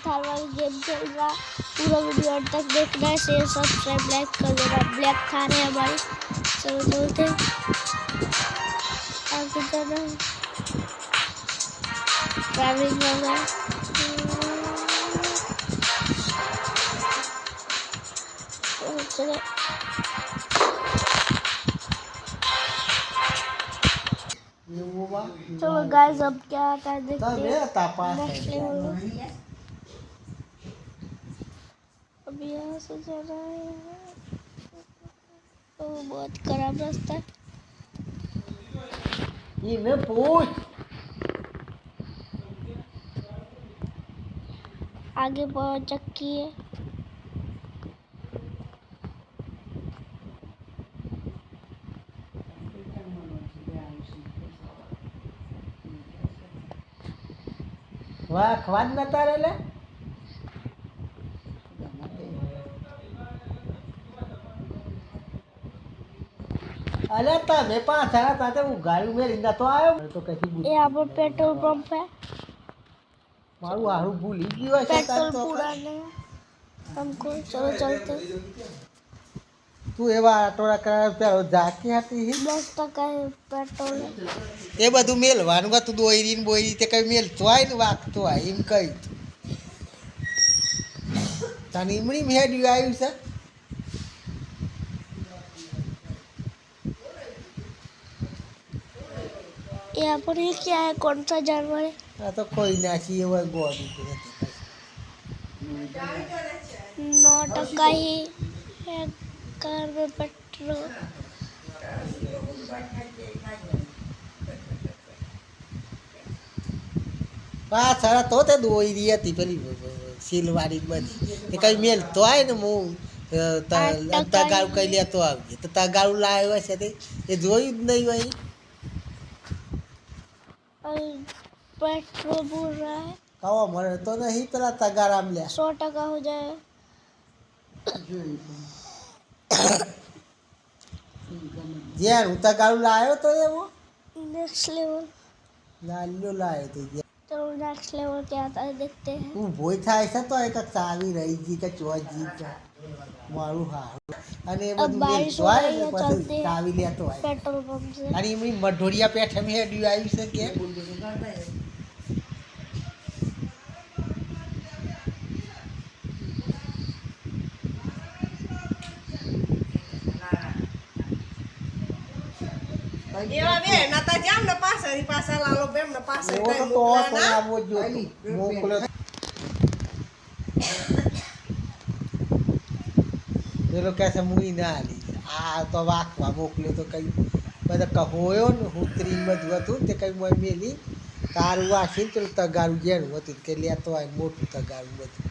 थार वाली गेम खेल रहा। पूरा वीडियो अंत तक देखना है, शेयर सब्सक्राइब लाइक कर देना। ब्लैक थार है हमारी। चलो चलते आगे जाना है, ट्रैवलिंग हो गया। चलो चलो गाइस, अब क्या आता है देखते हैं। नेक्स्ट लेवल अब यहाँ से जाना है। तो बहुत खराब रास्ता है। ये पूछ आगे बहुत चक्की है। वाह खवाद न तारेले अरे તમે પાછા તાતે ઉગાડ્યું મેરીને તો આવ્યો તો કશી બુદ્ધિ यहाँ पर पेट्रोल पंप है। મારું હારું ભૂલી ગયો છે पेट्रोल पूरा नहीं हमको। चलो चलते। તું એવા આટોરા કરાવ પેલો જાકી હતી 10% है पेट्रोल है। એ બધું મેલવાનું હતું દોઈરીને બોઈરી તે કઈ મેલતો હોય ને વાગતો હોય એમ કઈ તને ઈમણી મેડ્યું આવ્યું છે यहाँ पर ये क्या है, कौन सा जानवर है? આ તો કોઈ નાસી એવા ગોડી 9% ही है कार में पेट्रोल। પાછળ તો તે દોઈરી હતી પેલી સીલવાળી બધી તે કઈ મેલતો હોય ને હું તગારું કઈ લેતો આવજે તો તગારું લાવ્યો હશે તે એ જોયું જ નહીં હોય और पेट्रोल बोल रहा है ખાવા મળે તો નહીં પેલા તગારામ લે 100% हो जाए। જ્યાં હું તગારું લાવ્યો તો એવો नेक्स्ट लेवल। લાલ્યો લાવ્યો તો चलो नेक्स्ट लेवल क्या आता है देखते हैं। ઊભો થાય છે તો એક ચાવી રહી ગઈ કે ચોજી કે મારું હારું અને એ अब બધું बारिश મેલતો हो હોય रही ને है, પછી चलते हैं ચાવી લેતો હોય पेट्रोल पंप से। અને એમની મઢોડિયા પેઠે મેં હેડ્યું આવ્યું છે કે એવા બે નતા જામ ને પાછા લાલો બેમ ને પાછળ એવો તો તો પણ આવો જો મોકલ્યો પેલો કહે છે મુઈ ના આલી આ તો વાકવા મોકલ્યો તો કઈ બધા કહોયો ને ઉતરીને બધું હતું તે કઈ મોય મેલી તારું વાસીને પેલું તગારું જેનું હતું કે લેતો હોય મોટું તગારું બધું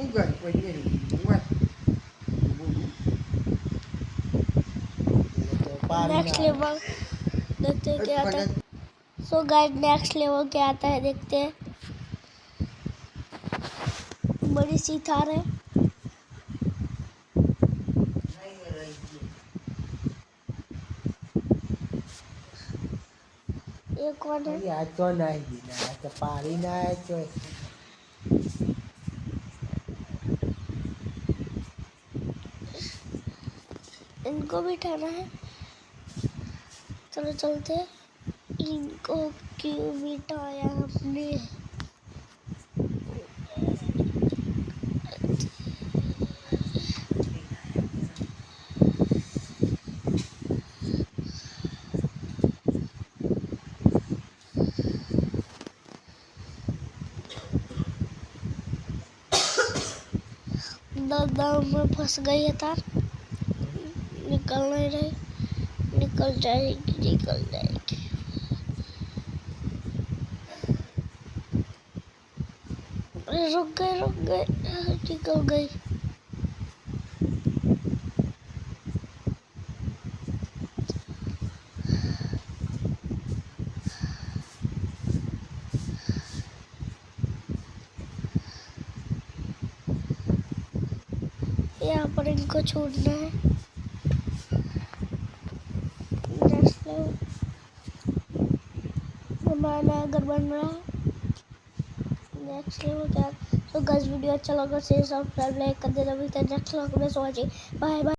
ઉગાય કોઈ નહીં ઉગાય नेक्स्ट लेवल देखते हैं क्या आता है। सो गाइस, नेक्स्ट लेवल क्या आता है देखते हैं। बड़ी सी थार है। ये कौन है? આ તો નહીં દીના આ તો પાડી ના તો इनको बिठाना है। चलो चलते हैं। इनको क्यों बिठाया हमने? दाम में फंस गई है तार, निकल नहीं रही। निकल जाएगी, निकल जाएगी। अरे रुक गए निकल गई। पर इनको छोड़ना है। नेक्स्ट लेवल हमारा नया घर बन रहा है। नेक्स्ट लेवल क्या। तो गाइस वीडियो अच्छा लगा शेयर सब्सक्राइब लाइक कर देना। मिलते हैं नेक्स्ट व्लॉग में। सो बाय बाय।